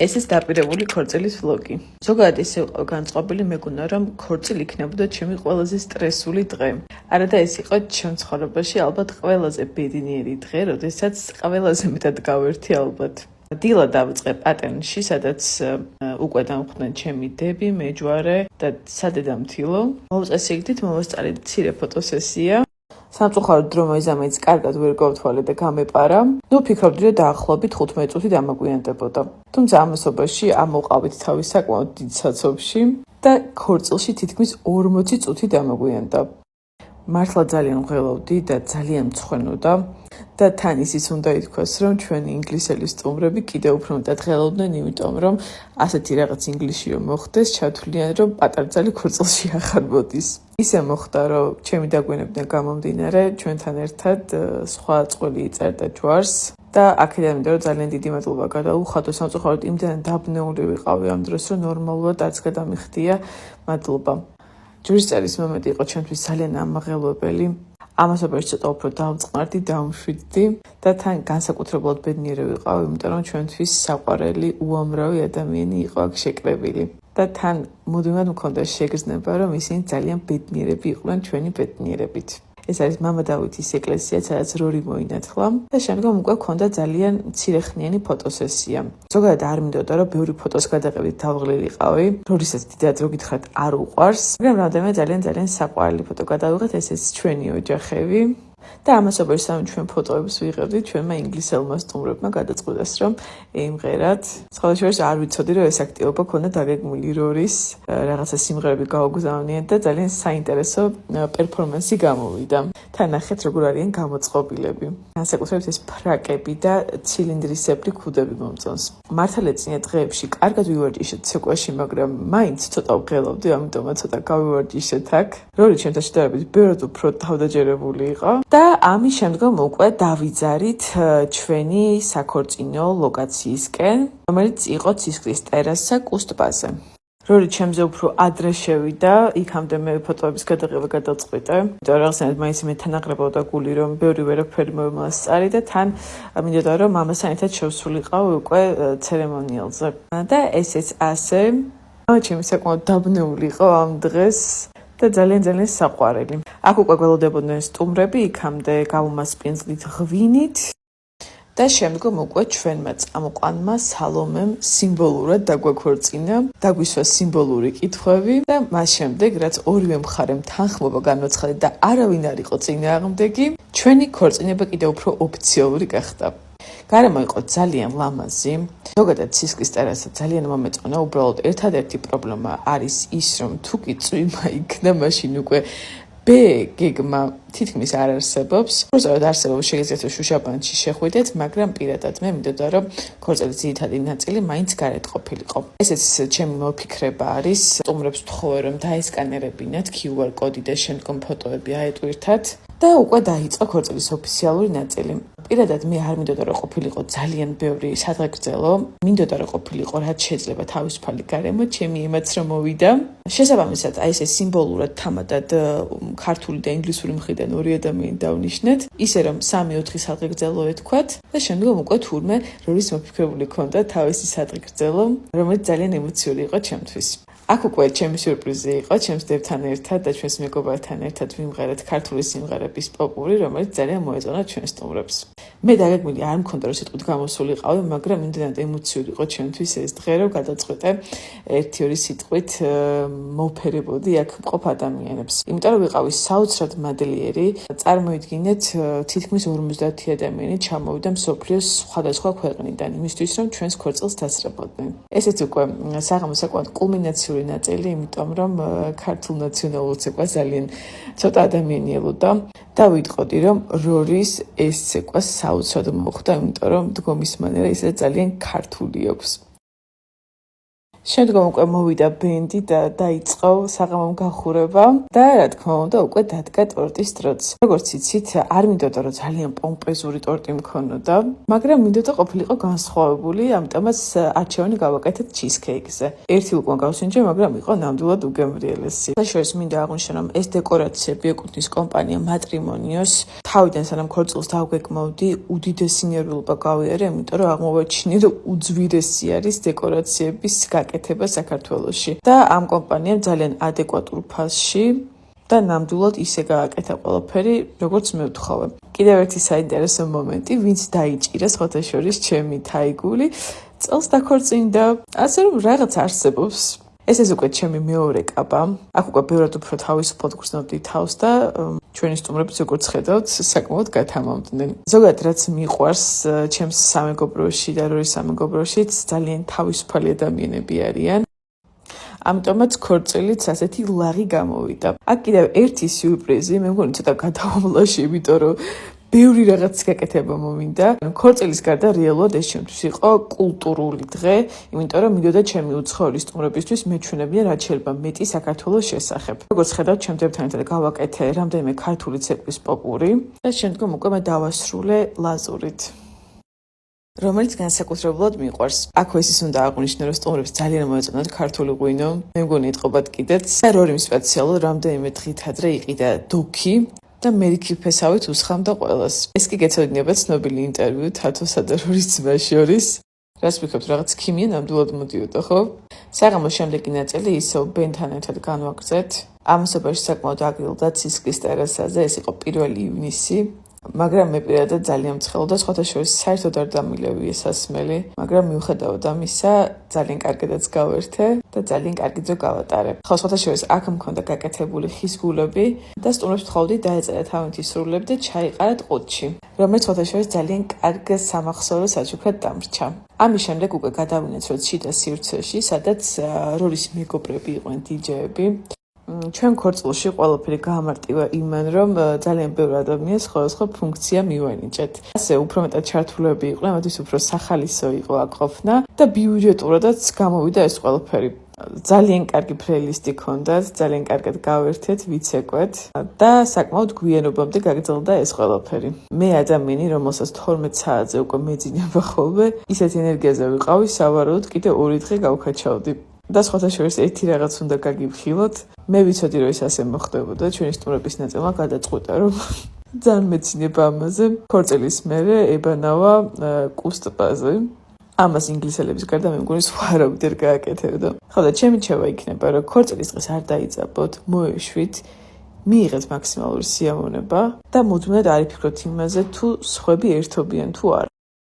ეს ის დაპირებული ქორწილის ვლოგი. ზოგადად ისე იყო განწყობილი, მეგონა რომ ქორწილი იქნებოდა ჩემი ყველაზე სტრესული დღე. არა და ეს იყო ჩემ ცხოვრებაში ალბათ ყველაზე ბედნიერი დღე, როდესაც ყველაზე მეტად გავერთი ალბათ. დილა დავიწყე პატერნში, სადაც უკვე დამხვდნენ ჩემი დები, მეჯვარე და სადედამთილო. მოვუწესრიგდით, მოვასწარეთ მცირე ფოტოსესია. სამწუხაროდ დრო მოიზამეც კარგად ვერ გავთვალე და გამეპარა. ვფიქრობდი, რომ დაახლოებით 15 წუთი დამაგვიანდებოდა. თუმცა ამასობაში ამოვყავით თავის საკმაოდ დიდ საცობში და ქორწილში თითქმის 40 წუთი დამაგვიანდა. მართლა ძალიან მღელავდი და ძალიან მწვენოდა და თან ისიც უნდა ითქვას, რომ ჩვენი ინგლისელი სტუმრები კიდევ უფრო მეტად ღელავდნენ, იმიტომ რომ ასეთი რაღაც ინგლისში რომ მოხდეს, ჩათვლიან, რომ პატარძალი ქორწილში აღარ მოდის. ისე მოხდა, რომ ჩემი დაგვიანებიდან გამომდინარე, ჩვენთან ერთად სხვა წყვილი იწერდა ჯვარს და აქედან მინდა რომ ძალიან დიდი მადლობა გადაუხადო. სამწუხაროდ იმდენად დაბნეული ვიყავი ამ დროს, რომ ნორმალურად არც გადამიხდია. მადლობა. ჯვრის წერის მომენტი იყო ჩემთვის ძალიან ამაღელვებელი. ამასობაში ცოტა უფრო დავწყნარდი, დავმშვიდდი და თან განსაკუთრებულად ბედნიერი ვიყავი, იმიტომ რომ ჩვენთვის საყვარელი უამრავი ადამიანი იყო აქ შეკრებილი. და თან მუდმივად მქონდა შეგრძნება, რომ ისინი ძალიან ბედნიერები იყვნენ ჩვენი ბედნიერებით. ეს არის მამა დავითის ეკლესია, სადაც რორი მოინათლა და შემდგომ უკვე მქონდა ძალიან მცირეხნიანი ფოტოსესია. ზოგადად არ მინდოდა, რომ ბევრი ფოტოს გადაყევით დავღლილიყავი, როდესაც დიდად რო გითხრათ არ უყვარს, მაგრამ რამდენიმე ძალიან საყვარელი ფოტო გადავიღეთ, ესეც ჩვენი ოჯახები. და ამასობაში სამ ჩვენ ფოტოებს ვიღებდით, ჩვენმა ინგლისელმა სტუმრებმა გადაწყვიტეს, რომ იმღერათ. სხვადასხვა არ ვიცოდი, რომ ეს აქტივობა ქონდა დაგეგმილი რორის, რაღაცა სიმღერები გავაგზავნიათ და ძალიან საინტერესო პერფორმანსი გამოვიდა. თან ნახეთ, როგორ არიან გამოწყობილები. განსაკუთრებით ეს ფრაკები და ცილინდრისებრი ქუდები მომწონს. მართალ ეწინა დღეებში კარგად ვივარჯიშეთ ცეკვაში, მაგრამ მაინც ცოტა ვღელავდი, ამიტომაც ცოტა გავივარჯიშეთ აქ. რორი ჩემთან შედარებით ბევრად უფრო თავდაჯერებული იყო. და ამის შემდგომ უკვე დავიძარით ჩვენი საქორწინო ლოკაციისკენ, რომელიც იყო ცისკრის ტერასა კუსტბაზე. რორი ჩემზე უფრო ადრე შევიდა, იქამდე მე ფოტოების გადაღება გადავწყვიტე. იმიტომ რომ რაღაცნაირად მაინც მე თანაყრებოდა გული, რომ ბევრი ვერაფერი მომასწარი და თან მინდოდა რომ მამასთან ერთად შევსულიყავ უკვე ცერემონიალზე. და ესეც ასე. ჩემი საკმაოდ დაბნეული იყო ამ დღეს. და ძალიან საყვარელი. აქ უკვე გველოდებოდნენ სტუმრები, იქამდე გავუმასპინძლით ღვინით და შემდგომ უკვე ჩვენმა წამოყვანმა სალომემ სიმბოლურად დაგვაქორწინა, დაგვისვა სიმბოლური კითხვები და მას შემდეგ, რაც ორივე მხარემ თანხმობა განაცხადა და არავინ არ იყო წინააღმდეგი, ჩვენი ქორწინება კიდევ უფრო ოფიციალური გახდა. გარემო იყო ძალიან ლამაზი. ზოგადად ცისკრის ტერასა ძალიან მომეწონა, უბრალოდ ერთადერთი პრობლემა არის ის, რომ თუ კი წვიმა იქნა, მაშინ უკვე გეგმა თითქმის არ არსებობს. უბრალოდ არსებობს შეგიძლიათ შუშაბანში შეხვიდეთ, მაგრამ პირადად მე მინდოდა, რომ ქორწილის ძირითადი ნაწილი მაინც გარეთ ყოფილიყო. ესეც ჩემი მოფიქრება არის. სტუმრებს ვთხოვე, რომ დაესკანერებინათ QR კოდი და შემდგომ ფოტოები აეტვირთათ. და უკვე დაიწყო ქორწილის ოფიციალური ნაწილი. პირადად მე არ მინდოდა რომ ყოფილიყო ძალიან ბევრი სადღეგრძელო, მინდოდა რომ ყოფილიყო რაც შეიძლება თავისუფალი გარემო, ჩემი ემაც რომ მოვიდა. შესაბამისად, აი ესე სიმბოლურად თამადად ქართული და ინგლისური მხრიდან ორი ადამიანი დავნიშნეთ, ისე რომ 3-4 სადღეგრძელო ეთქვათ და შემდგომ უკვე თურმე რორის მოფიქრებული ქონდა თავისი სადღეგრძელო, რომელიც ძალიან ემოციური იყო ჩემთვის. აქ უკვე ჩემი სიურპრიზი იყო, ჩემს დებთან ერთად და ჩვენს მეგობართან ერთად ვიმღერეთ ქართული სიმღერების პოპური, რომელიც ძალიან მოეწონა ჩვენ სტუმრებს. მე დაგეგმილი არ მქონდა რომ სიტყვით გამოსულიყავი, მაგრამ იმდენად ემოციური იყო ჩემთვის ეს დღე, რომ გადაწყვიტე 1-2 სიტყვით მოვფერებოდი აქ მყოფ ადამიანებს. იმიტომ რომ ვიყავი საოცრად მადლიერი, წარმოიდგინეთ თითქმის 50 ადამიანი ჩამოვიდა მსოფლიოს სხვადასხვა ქვეყნიდან, იმისთვის რომ ჩვენს ქორწილს დასწრებოდნენ. ესეც უკვე საკმაოდ კულმინაციური ნაწილი, იმიტომ რომ ქართულ ნაციონალურ ცეკვას ძალიან ცოტა ადამიანი ელოდა და ვიტყოდი რომ რორის ეს ცეკვა საოცრად მოხდა, იმიტომ რომ დგომის მანერა ისე ძალიან ქართული აქვს. შემდგომ უკვე მოვიდა ბენდი და დაიწყო საღამომ გახურება და რა თქმა უნდა უკვე დადგა ტორტის დროც. როგორც იცით, არ მინდოდა რომ ძალიან პომპეზური ტორტი მქონოდა, მაგრამ მინდოდა ყოფილიყო განსხვავებული, ამიტომაც არჩევანი გავაკეთეთ ჩიზქეიქზე. ერთი უკან გავსინჯე, მაგრამ იყო ნამდვილად უგემრიელესი. საშუალებას მინდა აღვნიშნო, რომ ეს დეკორაციები ეკუთვნის კომპანია Matrimonios. თავიდან სანამ ქორწილს დავგეგმავდი, უდიდესი ნერვიულობა გავიარე, იმიტომ რომ აღმოვაჩინე, რომ უძვირესი არის დეკორაციების გაკეთება საქართველოში და ამ კომპანიამ ძალიან ადეკვატურ ფასში და ნამდვილად ისე გააკეთა ყველაფერი, როგორც მე ვთხოვე. კიდევ ერთი საინტერესო მომენტი, ვინც დაიჭირა სხვათა შორის ჩემი თაიგული, წელს დაქორწინდა, ასე რომ რაღაც არსებობს. ეს უკვე ჩემი მეორე კაბა. აქ უკვე ბევრად უფრო თავისუფლად გრძნობდი თავს და ჩვენი სტუმრებიც როგორც ხედავთ, საკმაოდ გათამამდნენ. ზოგადად რაც მიყვარს ჩემს სამეგობროში და რორის სამეგობროშიც ძალიან თავისუფალი ადამიანები არიან. ამიტომაც ქორწილიც ასეთი ლაღი გამოვიდა. აქ კიდევ ერთი სიურპრიზი, მე მგონი ცოტა გადავამლაში, იმიტომ რომ ბევრი რაღაც გაკეთება მომინდა. ქორწილის გარდა რეალურად ეს ჩემთვის იყო კულტურული დღე, იმიტომ რომ მინდოდა ჩემი უცხოელი სტუმრებისთვის მეჩვენებინა რაც შეიძლება მეტი საქართველოს შესახებ. როგორც ხედავთ, ჩემთან ერთად გავაკეთე რამდენიმე ქართული ცეკვის პოპური და შემდგომ უკვე მე დავასრულე ლაზურით, რომელიც განსაკუთრებულად მიყვარს. აქვე ის უნდა აღვნიშნო, რომ სტუმრებს ძალიან მოეწონათ ქართული ღვინო. მე მგონი ეთყობათ კიდეც. და რორიმ სპეციალურად რამდენიმე დღით ადრე იყიდა დოქი და მერიქი ფესავით უსხამდა ყველას. ეს კი გეცოდინებათ ცნობილი ინტერვიუ თათოსა და რორის ძმას შორის. რას ვიქებთ, რაღაც ქიმია ნამდვილად მოდიოდა, ხო? საღამოს შემდეგი ნაწილი ისევ ბენთან ერთად განვაგრძეთ. ამასობაში საკმაოდ აგრილდა ცისკრის ტერასაზე, ეს იყო 1 ივნისი. მაგრამ მე პირადად ძალიან მცხელო და სხვათა შორის საერთოდ არ დამილევი ეს ასმელი, მაგრამ მიუხედავად ამისა, ძალიან კარგადაც გავერთე და ძალიან კარგი დრო გავატარე. ხო, სხვათა შორის აქ მქონდა გაკეთებული ხის გულები და სტუმრებს ვთხოვდი დაეწერათ თავიანთი სრულები და ჩაიყარათ ყუთში, რომელიც სხვათა შორის ძალიან კარგ სამახსოვრო საჩუქრად დამრჩა. ამის შემდეგ უკვე გადავინაცვლეთ შიდა სივრცეში, სადაც რორის მეგობრები იყვნენ დიჯეები. ჩვენ ქორწილში ყველაფერი გაამარტივა იმან, რომ ძალიან ბევრი ადამიანს სხვადასხვა ფუნქცია მივანიჭეთ. ასე უფრო მეტად ჩართულები იყვნენ, ამათთვის უფრო სახალისო იყო აქ ყოფნა და ბიუჯეტურადაც გამოვიდა ეს ყველაფერი. ძალიან კარგი პლეილისტი ჰქონდათ, ძალიან კარგად გავერთეთ, ვიცეკვეთ და საკმაოდ გვიანობამდე გაგრძელდა ეს ყველაფერი. მე ადამიანი, რომელსაც 12 საათზე უკვე მეძინება ხოლმე, ისეთ ენერგიაზე ვიყავი, სავარაუდოდ კიდე 2 დღე გავქაჩავდი. და სხვათა შორის ერთი რაღაც უნდა გაგიფხილოთ. მე ვიცოდი, რომ ეს ასე მოხდებოდა, ჩვენი სტუმრების ნაწილმა გადაწყვიტა, რომ ძალიან მეცინება ამაზე. ქორწილის მერე ებანავა კუსტპაზე. ამას ინგლისელების გარდა მე მგონი სხვა არავითარ არ გააკეთებდა. ხო და ჩემი რჩევა იქნება, რომ ქორწილის დღეს არ დაიძაბოთ, მოეშვით, მიიღეთ მაქსიმალური სიამოვნება და მუდმივად არ იფიქროთ იმაზე, თუ სხვები ერთობიან თუ არა.